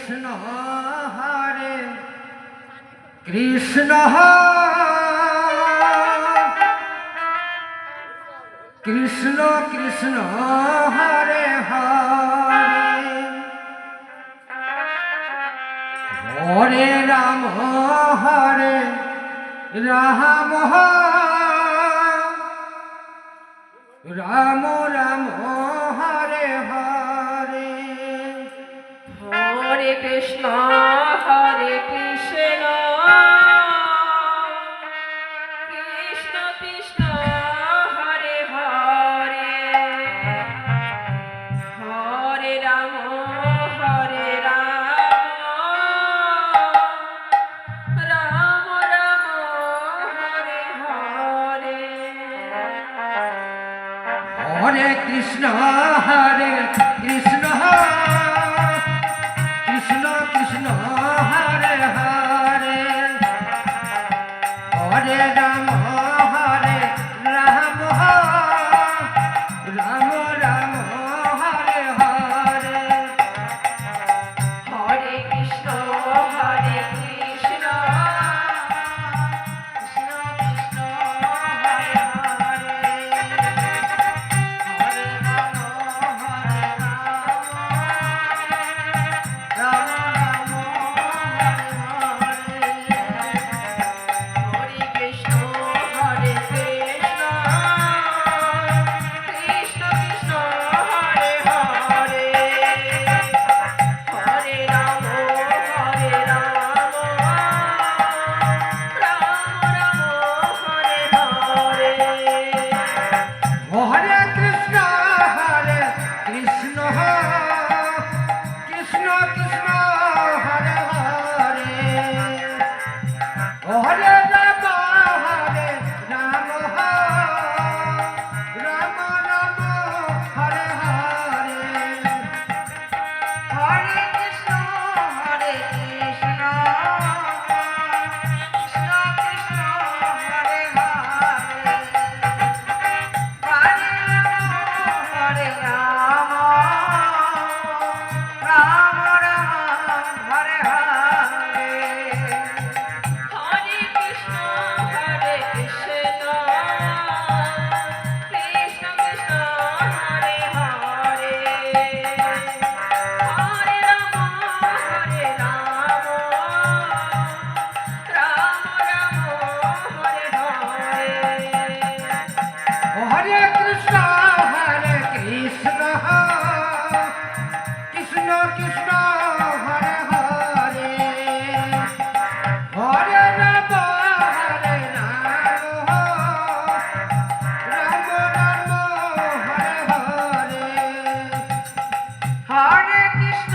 Krishna Hare Krishna Krishna Krishna Hare Hare Hare Ram Ram Ram Ram Hare Hare Hare Krishna Hare Krishna Krishna Krishna Hare Hare Hare Ram Ram Ram Hare Hare Hare Krishna Krishna Krishna Krishna Hare Hare Hare Ram Ram Ram Ram Hare Hare Hare Krishna Krishna Krishna Hare Hare Hare Ram Ram Ram Hare Hare Hare Krishna Krishna Krishna Krishna Hare Hare Hare Ram Ram Ram Hare Hare Hare Krishna Krishna Krishna Krishna Hare Hare Hare Ram Ram Ram Ram Hare Hare Hare Krishna Krishna Krishna Krishna Hare Hare Hare Ram Ram Ram Hare Hare Hare Krishna Krishna Krishna Krishna Hare Hare Hare Ram Ram Ram Hare Hare Hare Krishna Krishna Krishna Krishna Hare Hare Hare Ram Ram Ram Hare Hare Hare Krishna